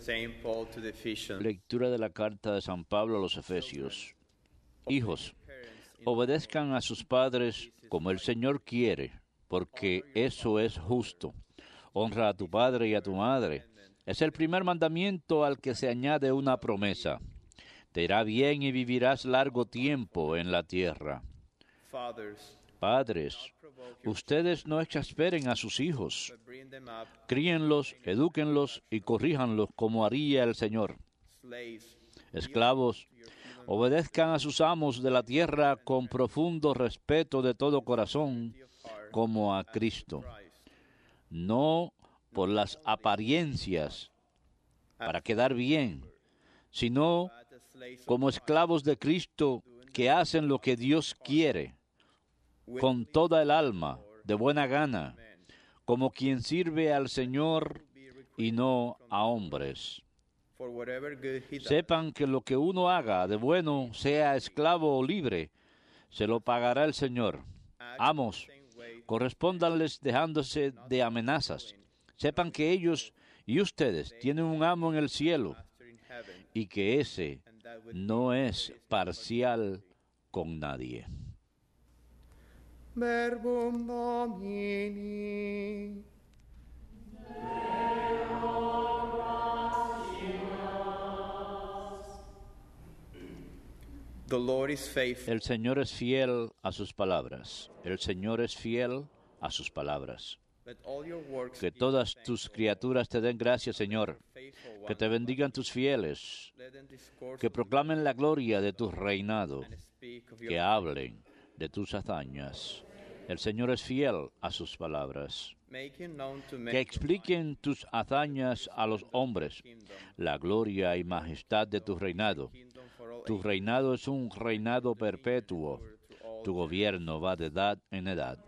Saint Paul to the Ephesians. Lectura de la carta de San Pablo a los Efesios. Hijos, obedezcan a sus padres como el Señor quiere, porque eso es justo. Honra a tu padre y a tu madre. Es el primer mandamiento al que se añade una promesa. Te irá bien y vivirás largo tiempo en la tierra. Padres, ustedes no exasperen a sus hijos. Críenlos, edúquenlos y corríjanlos como haría el Señor. Esclavos, obedezcan a sus amos de la tierra con profundo respeto de todo corazón, como a Cristo. No por las apariencias, para quedar bien, sino como esclavos de Cristo que hacen lo que Dios quiere, con toda el alma, de buena gana, como quien sirve al Señor y no a hombres. Sepan que lo que uno haga de bueno, sea esclavo o libre, se lo pagará el Señor. Amos, correspóndanles dejándose de amenazas. Sepan que ellos y ustedes tienen un amo en el cielo y que ese no es parcial con nadie. Verbum Domini. The Lord is faithful. El Señor es fiel a sus palabras. El Señor es fiel a sus palabras. Let all your works Que be todas thankful. tus criaturas te den gracias, Señor. Que te bendigan tus fieles. Let them discourse Que proclamen la gloria de tu reinado. and speak of your Que hablen de tus hazañas. El Señor es fiel a sus palabras. making known to men Que expliquen tus hazañas a los hombres, la gloria y majestad de tu reinado. kingdom for all Tu reinado es un reinado perpetuo. Tu gobierno va de edad en edad.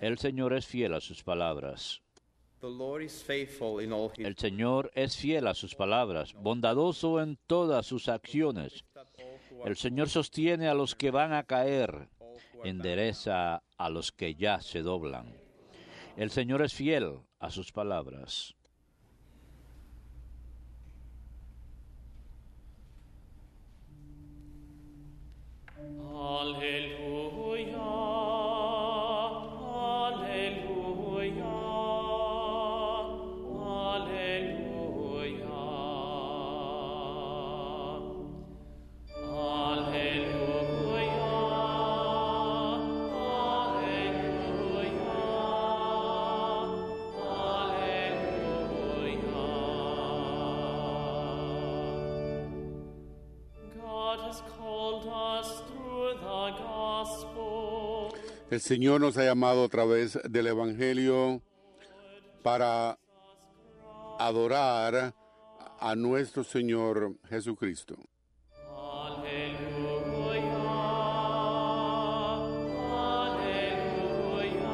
El Señor es fiel a sus palabras. The Lord is faithful in all his El Señor es fiel a sus palabras, bondadoso en todas sus acciones. El Señor sostiene a los que van a caer, endereza a los que ya se doblan. El Señor es fiel a sus palabras. Alleluia, alleluia, alleluia. Alleluia, alleluia. God has called us through the gospel. El Señor nos ha llamado a través del Evangelio para adorar a nuestro Señor Jesucristo. Alleluia, alleluia.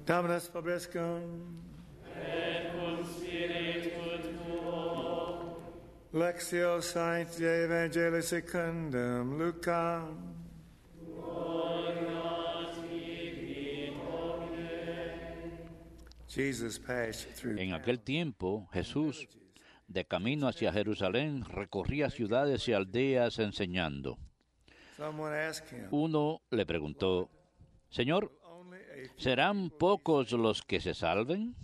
Dominus vobiscum. Et cum spiritu tuo. Lectio Sancti Evangelii secundum Lucam. Jesus passed through. En aquel tiempo, Jesús, de camino hacia Jerusalén, recorría ciudades y aldeas enseñando. Someone asked him, Uno le preguntó, Señor, only a few. ¿serán pocos los que se salven?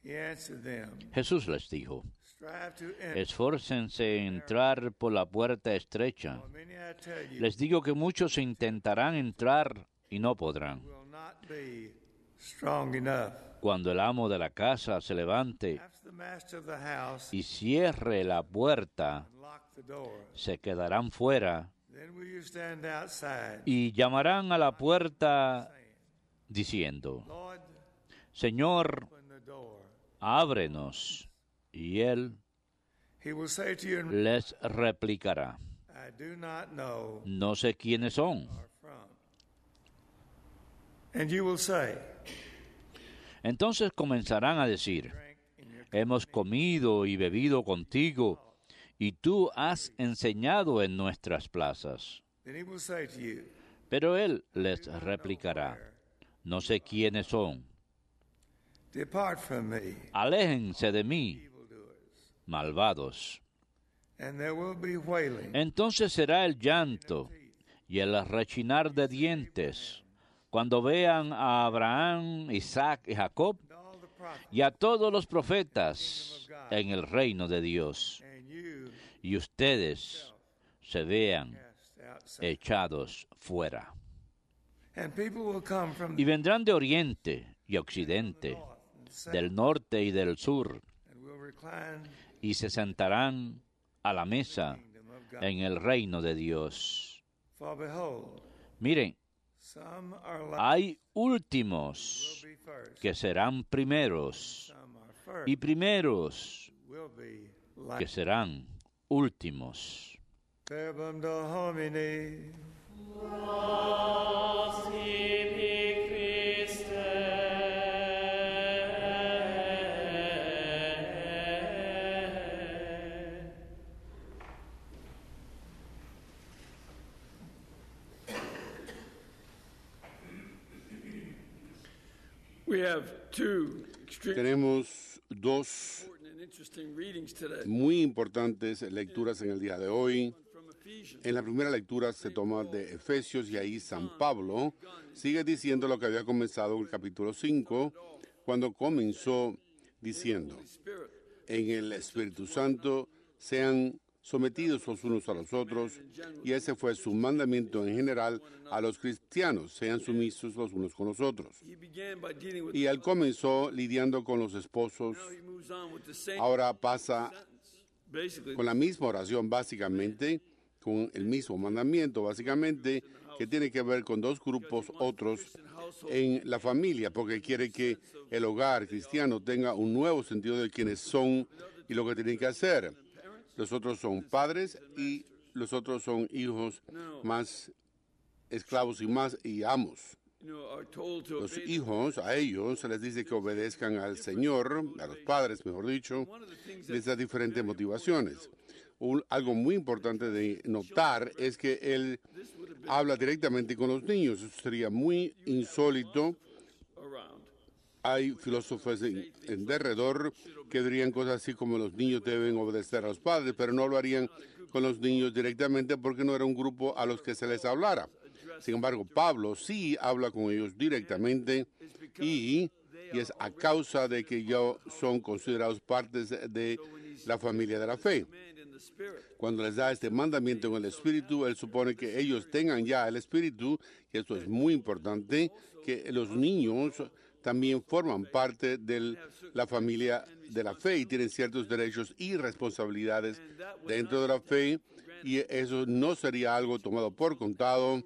He answered them, Jesús les dijo, strive to enter. esfórcense en entrar por la puerta estrecha. For many I tell you, Les digo que muchos intentarán entrar y no podrán. will not be strong enough. Cuando el amo de la casa se levante After the master of the house y cierre la puerta, lock the door, se quedarán fuera then will you stand outside, y llamarán a la puerta diciendo, Lord, Señor, open the door. ábrenos. Y él He will say to you, les replicará, I do not know no sé quiénes son. where from. And you will say, Entonces comenzarán a decir, drink in your hemos comido y bebido contigo, y tú has enseñado en nuestras plazas. Then he will say to you, Pero él les replicará, no sé quiénes son. Depart from me, Aléjense de mí, evildoers. malvados. And there will be wailing Entonces será el llanto y el rechinar de dientes cuando vean a Abraham, Isaac y Jacob and all the prophets, y a todos los profetas en el reino de Dios, and you y ustedes se vean cast outside. echados fuera. And people will come from Y vendrán de oriente y occidente, north and south, del norte y del sur, and will recline y se sentarán a la mesa kingdom of God. en el reino de Dios. For behold, Miren, some are last, hay últimos will be first, que serán primeros some are first, y primeros will be que last. serán últimos. Verbum Domini. Sibi Christe. We have two extremely Tenemos dos important and interesting readings today muy importantes lecturas en el día de hoy. from Ephesians. En la primera lectura se toma de Efesios y ahí San Pablo sigue diciendo lo que había comenzado en el capítulo 5, cuando comenzó diciendo, Spirit, en el Espíritu Santo sean sometidos los unos a los otros, y ese fue su mandamiento en general a los cristianos, sean sumisos los unos con los otros. he began by dealing with Y él comenzó lidiando con los esposos, now he moves on with the same ahora pasa sentence. Basically, con la misma oración básicamente, con el mismo mandamiento básicamente, que tiene que ver con dos grupos otros en la familia, porque quiere que el hogar cristiano tenga un nuevo sentido de quiénes son y lo que tienen que hacer. Los otros son padres y los otros son hijos, más esclavos y amos. are told to Los obey. hijos, a ellos se les dice que obedezcan al Señor, a los padres, mejor dicho, les da diferentes motivaciones. Algo muy importante de notar es que él habla directamente con los niños. Eso sería muy insólito. Around. Hay filósofos en derredor que dirían cosas así como los niños deben obedecer a los padres, pero no lo harían con los niños directamente porque no era un grupo a los que se les hablara. Sin embargo, Pablo sí habla con ellos directamente y es a causa de que ya son considerados partes de la familia de la fe. And in the Spirit. Cuando les da este mandamiento en el Espíritu, él supone que ellos tengan ya el Espíritu, y esto es muy importante, que los niños también forman parte de la familia de la fe y tienen ciertos derechos y responsabilidades dentro de la fe, y eso no sería algo tomado por contado,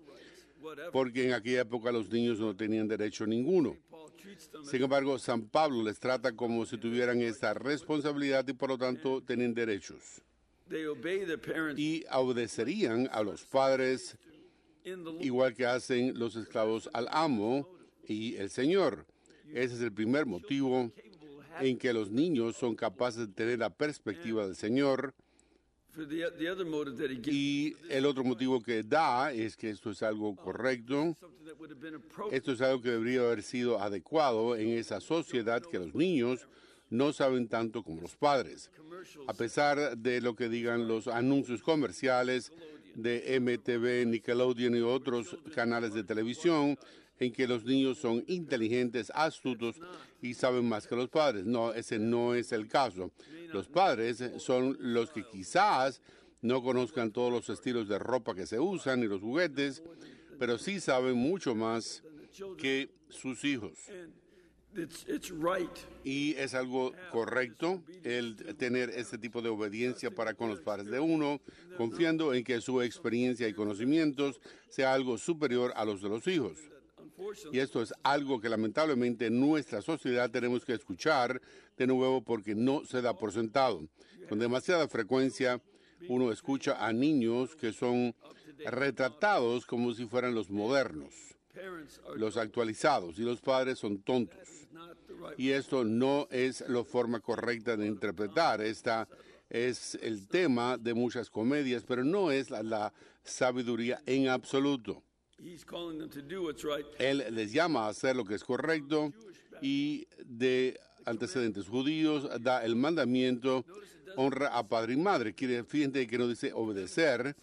porque en aquella época los niños no tenían derecho ninguno. Paul treats them Sin embargo, San Pablo les trata como si tuvieran esa responsabilidad y por lo tanto tienen derechos. they obey their parents Y obedecerían a los padres in the Lord. igual que hacen los esclavos al amo y el Señor. Ese es el primer motivo en que los niños son capaces de tener la perspectiva del Señor. For the other motive that he gives, Y el otro motivo que da es que esto es algo correcto. something that would have been appropriate. Esto es algo que debería haber sido adecuado en esa sociedad que los niños no saben tanto como los padres. A pesar de lo que digan los anuncios comerciales de MTV, Nickelodeon y otros canales de televisión, en que los niños son inteligentes, astutos y saben más que los padres. No, ese no es el caso. Los padres son los que quizás no conozcan todos los estilos de ropa que se usan y los juguetes, pero sí saben mucho más que sus hijos. And it's right. Y es algo correcto el tener este tipo de obediencia para con los padres de uno, confiando en que su experiencia y conocimientos sea algo superior a los de los hijos. Y esto es algo que lamentablemente en nuestra sociedad tenemos que escuchar de nuevo porque no se da por sentado. Con demasiada frecuencia uno escucha a niños que son retratados como si fueran los modernos, Parents are los actualizados, y los padres son tontos. not the right. Y esto no es la forma correcta de interpretar. Esta es el tema de muchas comedias, pero no es la sabiduría en absoluto. He's calling them to do what's right. Él les llama a hacer lo que es correcto y de antecedentes judíos da el mandamiento, honra a padre y madre. Fíjense que no dice obedecer,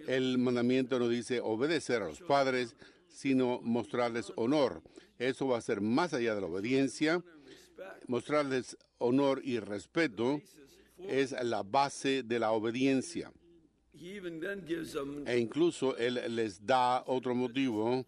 el mandamiento no dice obedecer a los padres, sino mostrarles honor. Eso va a ser más allá de la obediencia. Mostrarles honor y respeto es la base de la obediencia. He even then gives them E incluso él les da otro motivo,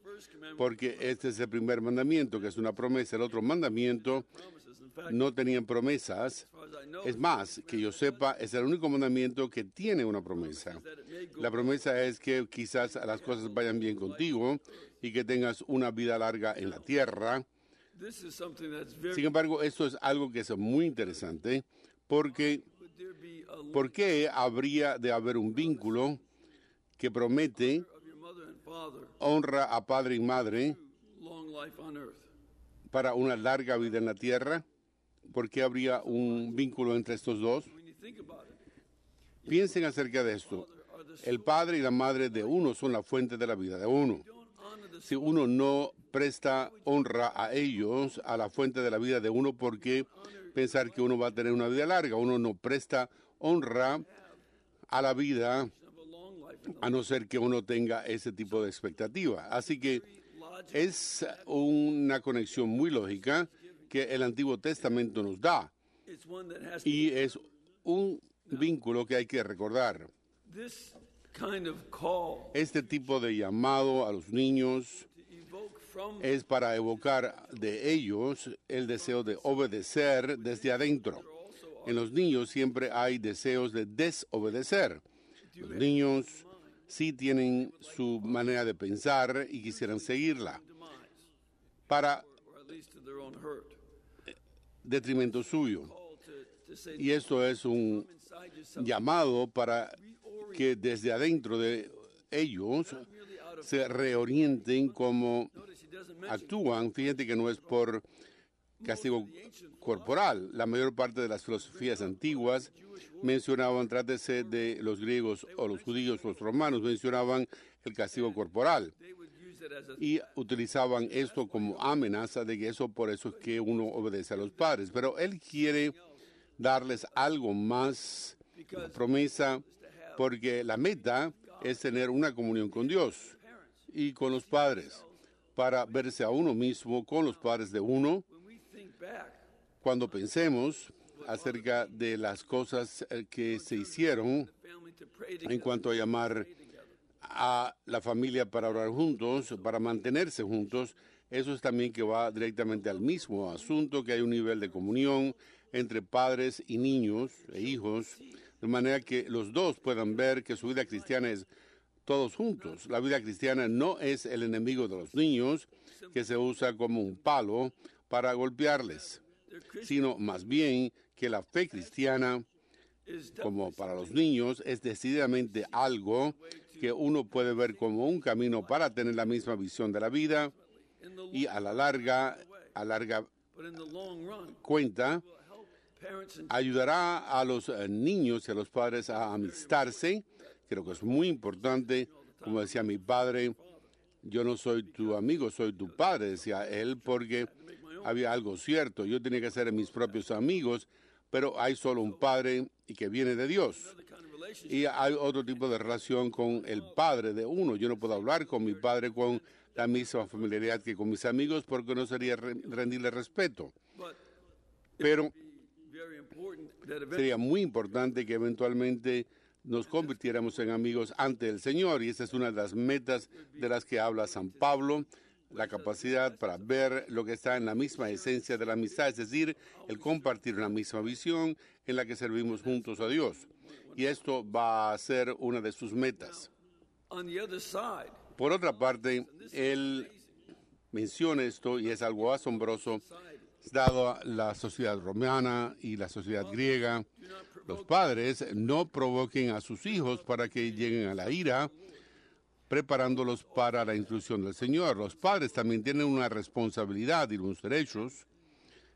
porque este es el primer mandamiento, que es una promesa. El otro mandamiento promises. In fact, no tenían promesas. as far as I know, Es más, que yo sepa, es el único mandamiento que tiene una promesa. that it may go La promesa es que quizás las cosas vayan bien contigo y que tengas una vida larga en la tierra. This is something that's very. Sin embargo, esto es algo que es muy interesante, porque Would there be a ¿por qué habría de haber un vínculo que promete of your mother and father honra a padre y madre long life on earth? para una larga vida en la tierra? ¿Por qué habría un vínculo entre estos dos? When you think about it, Piensen acerca de esto. El padre y la madre de uno son la fuente de la vida de uno. don't honor the Si uno no presta honra a ellos, a la fuente de la vida de uno, ¿por qué pensar que uno va a tener una vida larga? Uno no presta honra a la vida of a long life. a no ser que uno tenga ese tipo de expectativa. Así que Logic, es una conexión muy lógica que el Antiguo Testamento nos da it's one that has to, y es un vínculo que hay que recordar. this kind of call Este tipo de llamado a los niños to evoke from es para evocar de ellos el deseo de obedecer desde adentro. En los niños siempre hay deseos de desobedecer. Los niños sí tienen su manera de pensar y quisieran seguirla demise, para or at least to their own hurt. detrimento suyo. Call to say Y esto es un inside yourself, llamado para que desde adentro de ellos se reorienten como notice he doesn't mention actúan. Fíjate que no es por castigo corporal. La mayor parte de las filosofías antiguas mencionaban, trátese de los griegos o los judíos o los romanos, mencionaban el castigo corporal they would use it as a y utilizaban esto como amenaza de que eso por eso es que uno obedece a los padres. Pero él quiere darles algo más, una promesa, porque la meta es tener una comunión con Dios y con los padres, para verse a uno mismo con los padres de uno. when we think back Cuando pensemos acerca de las cosas que se hicieron family to pray en together, cuanto a llamar a la familia para orar juntos, para mantenerse juntos, eso es también que va directamente al mismo asunto, que hay un nivel de comunión entre padres y niños e hijos, de manera que los dos puedan ver que su vida cristiana es todos juntos. La vida cristiana no es el enemigo de los niños, que se usa como un palo para golpearles, sino más bien que la fe cristiana, is como para los niños, es decididamente algo que uno puede ver como un camino para tener la misma visión de la vida in the y a la larga but in the long run cuenta help parents and ayudará a los niños y a los padres a amistarse. Creo que es muy importante, como decía mi padre, yo no soy tu amigo, soy tu padre, decía él, porque había algo cierto, yo tenía que ser mis propios amigos, pero hay solo un padre y que viene de Dios. the kind of relationship Y hay otro tipo de relación con el padre de uno. Yo no puedo hablar con mi padre con la misma familiaridad que con mis amigos porque no sería rendirle respeto. but Pero very important that eventually sería muy importante que eventualmente nos convirtiéramos en amigos ante el Señor. Y esa es una de las metas de las que habla San Pablo, la capacidad para ver lo que está en la misma esencia de la amistad, es decir, el compartir una misma visión en la que servimos juntos a Dios. Y esto va a ser una de sus metas. on the other side Por otra parte, él menciona esto y es algo asombroso, dado a la sociedad romana y la sociedad griega. Los padres no provoquen a sus hijos para que lleguen a la ira, preparándolos para la instrucción del Señor. Los padres también tienen una responsabilidad y unos derechos,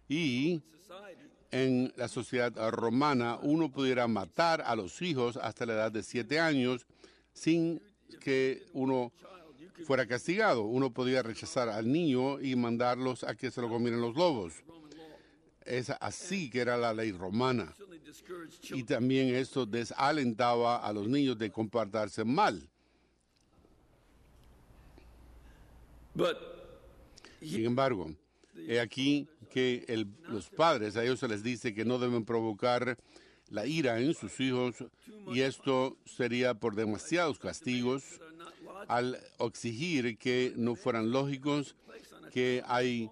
y society en la sociedad romana uno pudiera matar a los hijos hasta la edad de 7 años sin que uno fuera castigado. Uno podía rechazar al niño y mandarlos a que se lo comieran los lobos. Es así que era la ley romana. certainly discouraged Y children. también esto desalentaba a los niños de comportarse mal. But Sin embargo, he aquí que los padres, a ellos se les dice que no deben provocar la ira en sus hijos, y esto sería por demasiados castigos al exigir que no fueran lógicos, que hay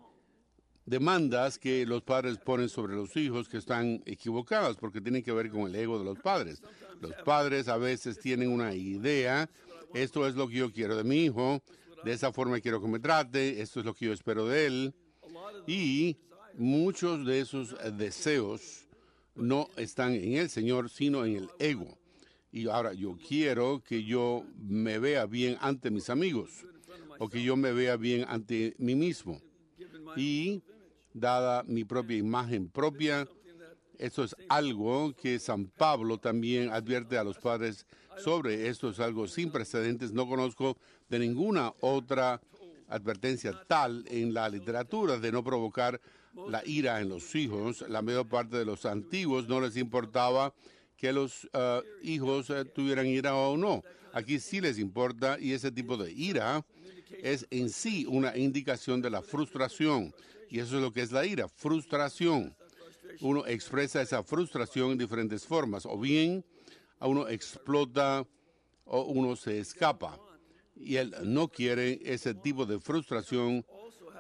demandas que los padres ponen sobre los hijos que están equivocadas porque tienen que ver con el ego de los padres. Los padres a veces tienen una idea, esto es lo que yo quiero de mi hijo, de esa forma quiero que me trate, esto es lo que yo espero de él, y muchos de esos deseos no están en el Señor, sino en el ego. Y ahora yo quiero que yo me vea bien ante mis amigos, o que yo me vea bien ante mí mismo. Y dada mi propia imagen propia, esto es algo que San Pablo también advierte a los padres sobre. Esto es algo sin precedentes. No conozco de ninguna otra advertencia tal en la literatura de no provocar la ira en los hijos. La mayor parte de los antiguos no les importaba que los hijos tuvieran ira o no. Aquí sí les importa, y ese tipo de ira es en sí una indicación de la frustración. Y eso es lo que es la ira, frustración. Uno expresa esa frustración en diferentes formas, o bien uno explota o uno se escapa. Y él no quiere ese tipo de frustración.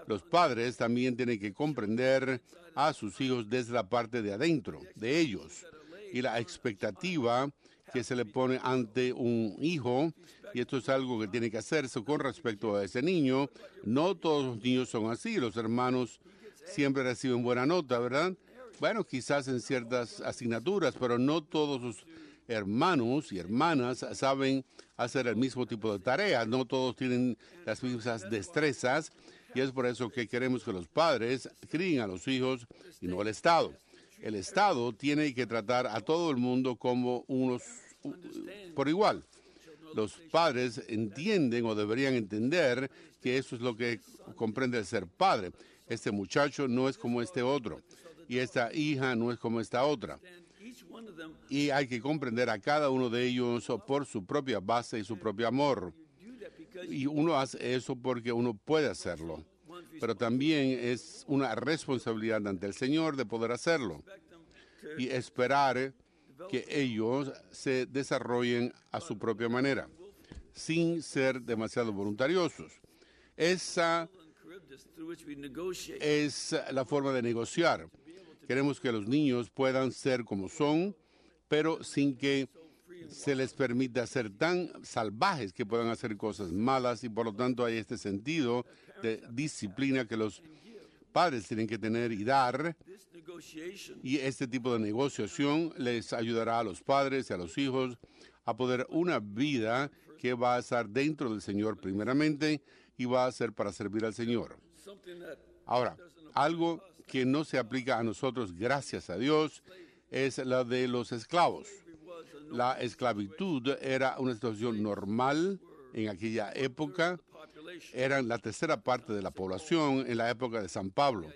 Los padres también tienen que comprender a sus hijos desde la parte de adentro, de ellos, y la expectativa que se le pone ante un hijo, y esto es algo que tiene que hacerse con respecto a ese niño. No todos los niños son así, los hermanos siempre reciben buena nota, ¿verdad? Bueno, quizás en ciertas asignaturas, pero no todos los hermanos y hermanas saben hacer el mismo tipo de tareas, no todos tienen las mismas destrezas, y es por eso que queremos que los padres críen a los hijos y no el Estado. El Estado tiene que tratar a todo el mundo como unos por igual. Los padres entienden o deberían entender que eso es lo que comprende el ser padre. Este muchacho no es como este otro, y esta hija no es como esta otra. Y hay que comprender a cada uno de ellos por su propia base y su propio amor. Y uno hace eso porque uno puede hacerlo, pero también es una responsabilidad ante el Señor de poder hacerlo y esperar que ellos se desarrollen a su propia manera, sin ser demasiado voluntariosos. Esa es la forma de negociar. Queremos que los niños puedan ser como son, pero sin que se les permita ser tan salvajes que puedan hacer cosas malas, y por lo tanto hay este sentido de disciplina que los padres tienen que tener y dar, y este tipo de negociación les ayudará a los padres y a los hijos a poder una vida que va a estar dentro del Señor primeramente y va a ser para servir al Señor. Ahora, algo que no se aplica a nosotros, gracias a Dios, es la de los esclavos. La esclavitud era una situación normal en aquella época. Eran la tercera parte de la población en la época de San Pablo.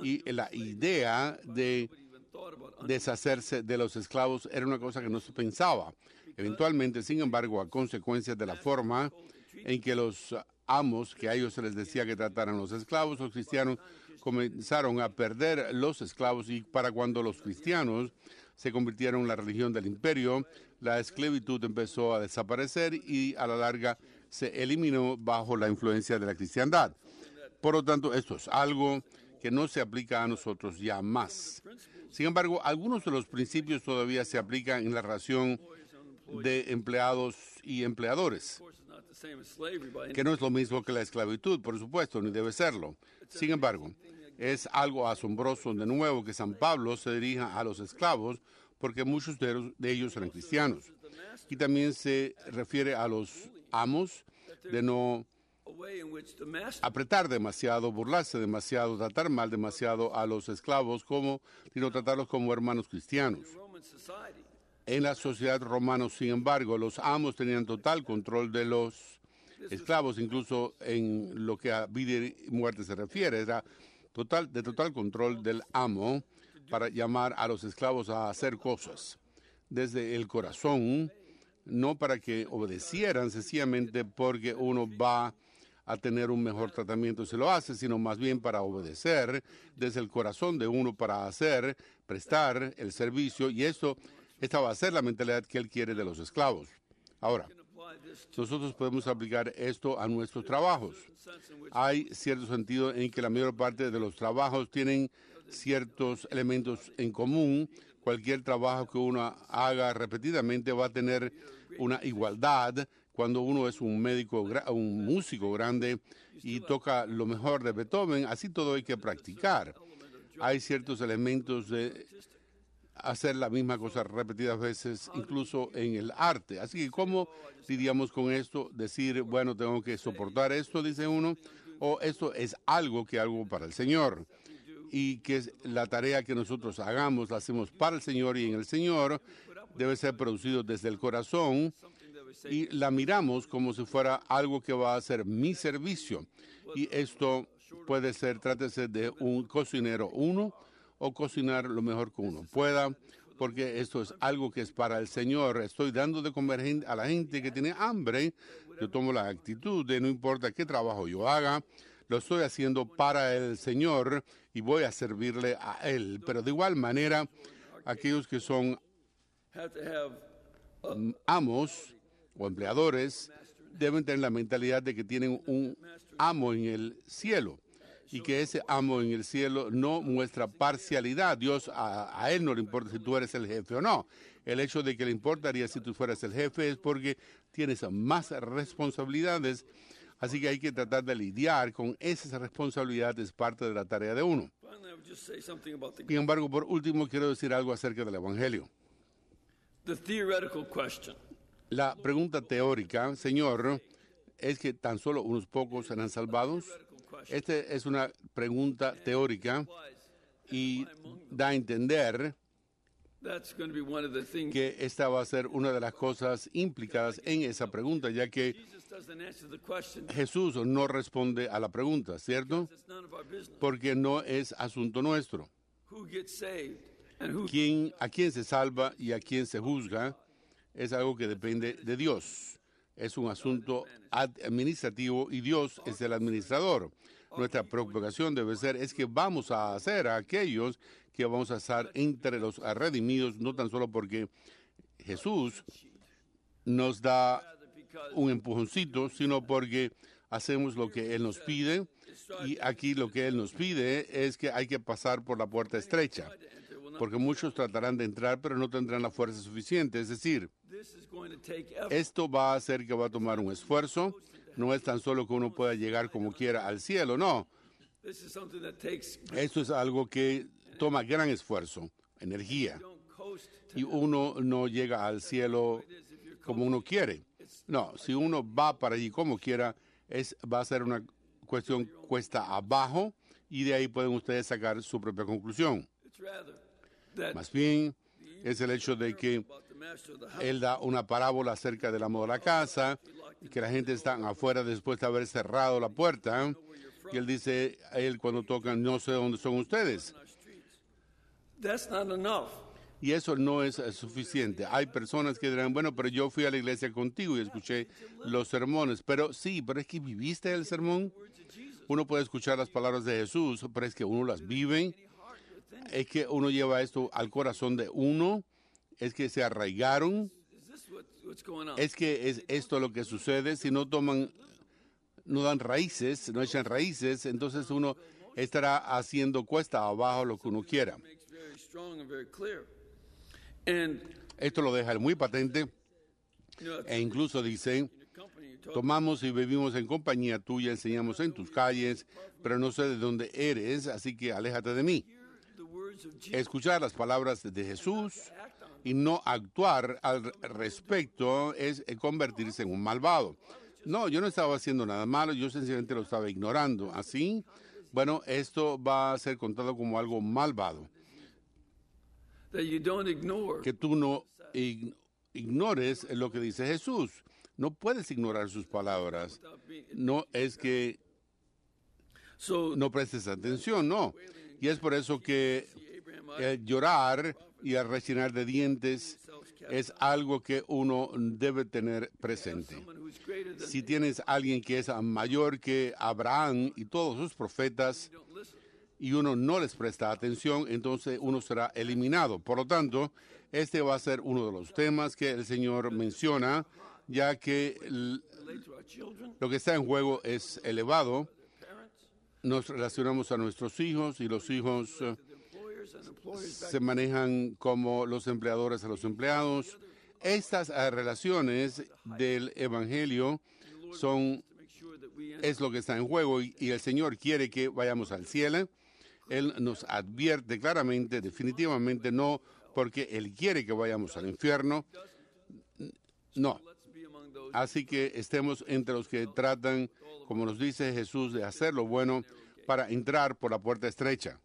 Y la idea de deshacerse de los esclavos era una cosa que no se pensaba. Eventualmente, sin embargo, a consecuencia de la forma en que los amos, que a ellos se les decía que trataran los esclavos, los cristianos comenzaron a perder los esclavos, y para cuando los cristianos se convirtieron en la religión del imperio, la esclavitud empezó a desaparecer y a la larga se eliminó bajo la influencia de la cristiandad. Por lo tanto, esto es algo que no se aplica a nosotros ya más. Sin embargo, algunos de los principios todavía se aplican en la relación de empleados y empleadores, que no es lo mismo que la esclavitud, por supuesto, ni debe serlo. Sin embargo, es algo asombroso de nuevo que San Pablo se dirija a los esclavos, porque muchos de ellos eran cristianos. Y también se refiere a los amos de no apretar demasiado, burlarse demasiado, tratar mal demasiado a los esclavos, sino tratarlos como hermanos cristianos. En la sociedad romana, sin embargo, los amos tenían total control de los esclavos, incluso en lo que a vida y muerte se refiere. Era de total control del amo para llamar a los esclavos a hacer cosas desde el corazón, no para que obedecieran sencillamente porque uno va a tener un mejor tratamiento si lo hace, sino más bien para obedecer desde el corazón de uno para prestar el servicio, y esta va a ser la mentalidad que él quiere de los esclavos. Ahora, nosotros podemos aplicar esto a nuestros trabajos. Hay cierto sentido en que la mayor parte de los trabajos tienen ciertos elementos en común. Cualquier trabajo que uno haga repetidamente va a tener una igualdad. Cuando uno es un músico grande y toca lo mejor de Beethoven, así todo hay que practicar. Hay ciertos elementos de hacer la misma cosa repetidas veces, incluso en el arte. Así que, ¿cómo lidiamos con esto? Decir, bueno, tengo que soportar esto, dice uno, o esto es algo para el Señor. Y que la tarea que nosotros hagamos, la hacemos para el Señor, y en el Señor debe ser producido desde el corazón, y la miramos como si fuera algo que va a ser mi servicio. Y esto puede ser, trátese de un cocinero uno, o cocinar lo mejor que uno pueda, porque esto es algo que es para el Señor. Estoy dando de comer a la gente que tiene hambre. Yo tomo la actitud de no importa qué trabajo yo haga, lo estoy haciendo para el Señor y voy a servirle a Él. Pero de igual manera, aquellos que son amos o empleadores deben tener la mentalidad de que tienen un amo en el cielo, y que ese amo en el cielo no muestra parcialidad. Dios, a él no le importa si tú eres el jefe o no. El hecho de que le importaría si tú fueras el jefe es porque tienes más responsabilidades, así que hay que tratar de lidiar con esas responsabilidades, parte de la tarea de uno. Sin embargo, por último, quiero decir algo acerca del Evangelio. La pregunta teórica, Señor, ¿es que tan solo unos pocos serán salvados? Esta es una pregunta teórica y da a entender que esta va a ser una de las cosas implicadas en esa pregunta, ya que Jesús no responde a la pregunta, ¿cierto? Porque no es asunto nuestro. A quién se salva y a quién se juzga es algo que depende de Dios. Es un asunto administrativo y Dios es el administrador. Nuestra preocupación debe ser es que vamos a hacer a aquellos que vamos a estar entre los redimidos, no tan solo porque Jesús nos da un empujoncito, sino porque hacemos lo que Él nos pide, y aquí lo que Él nos pide es que hay que pasar por la puerta estrecha, porque muchos tratarán de entrar, pero no tendrán la fuerza suficiente. Es decir, esto va a hacer que va a tomar un esfuerzo. No es tan solo que uno pueda llegar como quiera al cielo, no. Esto es algo que toma gran esfuerzo, energía, y uno no llega al cielo como uno quiere. No, si uno va para allí como quiera, va a ser una cuestión cuesta abajo, y de ahí pueden ustedes sacar su propia conclusión. Más bien, es el hecho de que Él da una parábola acerca del amo de la casa, y que la gente está afuera después de haber cerrado la puerta, y Él dice a él cuando tocan, no sé dónde son ustedes. Y eso no es suficiente. Hay personas que dirán, bueno, pero yo fui a la iglesia contigo y escuché los sermones. Pero sí, pero es que viviste el sermón. Uno puede escuchar las palabras de Jesús, pero es que uno las vive. Es que uno lleva esto al corazón de uno. Es que se arraigaron. Es que es esto lo que sucede. Si no dan raíces, no echan raíces, entonces uno estará haciendo cuesta abajo lo que uno quiera. Esto lo deja muy patente, e incluso dice, tomamos y bebimos en compañía tuya, enseñamos en tus calles, pero no sé de dónde eres, así que aléjate de mí. Escuchar las palabras de Jesús y no actuar al respecto es convertirse en un malvado. No, yo no estaba haciendo nada malo, yo sencillamente lo estaba ignorando. Así, bueno, esto va a ser contado como algo malvado. Que tú no ignores lo que dice Jesús. No puedes ignorar sus palabras. No es que So no prestes atención, no. Y es por eso que el llorar y el rechinar de dientes es algo que uno debe tener presente. someone who's greater than Si tienes a alguien que es mayor que Abraham y todos sus profetas y uno no les presta atención, entonces uno será eliminado. Por lo tanto, este va a ser uno de los temas que el Señor menciona, ya que relate to our children, lo que está en juego es elevado. Nos relacionamos a nuestros hijos y los hijos the employers and employers back se manejan como los empleadores a los empleados. Estas relaciones del Evangelio son to make sure that we es lo que está en juego y el Señor quiere que vayamos al cielo. Él nos advierte claramente, definitivamente no, porque Él quiere que vayamos al infierno. No. let's be among those Así que estemos entre los que tratan, como nos dice Jesús, de hacer lo bueno para entrar por la puerta estrecha.